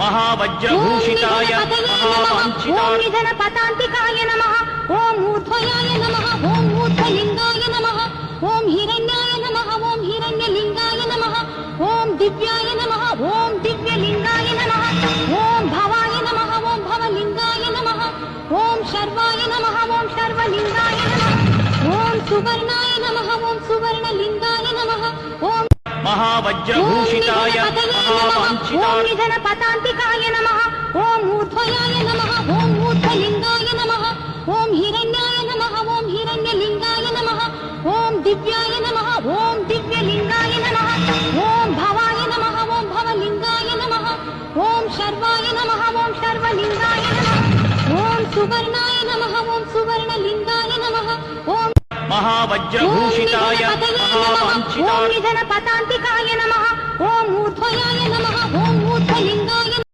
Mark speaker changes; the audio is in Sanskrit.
Speaker 1: महावज्रभूषिताय
Speaker 2: महावाञ्छिताय निधन पतान्तिकाय नमः ओम ऊर्ध्वयाय नमः ओम ऊर्ध्वलिंगाय नमः ओम हिरण्याय नमः ओम हिरण्यलिंगाय नमः ओम दिव्याय नमः ओम दिव्यलिंगाय नमः ओम भवाय नमः ओम भवलिंगाय नमः ओम शर्वाय नमः ओम शर्वलिंगाय नमः ओम सुवर्णाय नमः ओम सुवर्णलिंगाय नमः ओम
Speaker 1: महावज्रभूषिताय महावाञ्छिताय
Speaker 2: निधन पतान्तिकाय नमः ओम ऊर्ध्वयाय नमः ओम ऊर्ध्वलिंगाय नमः ओम हिरण्याय नमः ओम हिरण्यलिंगाय नमः ओम दिव्याय नमः ओम दिव्यलिंगाय नमः ओम भवाय नमः ओम भवलिंगाय नमः ओम शर्वाय नमः ओम शर्वलिंगाय नमः ओम सुवर्णाय नमः ओम सुवर्णलिंगाय नमः ओम
Speaker 1: महावज्रभूषिताय महावाञ्छिताय
Speaker 2: निधन पतान्तिकाय नमः ओम ऊर्ध्वयाय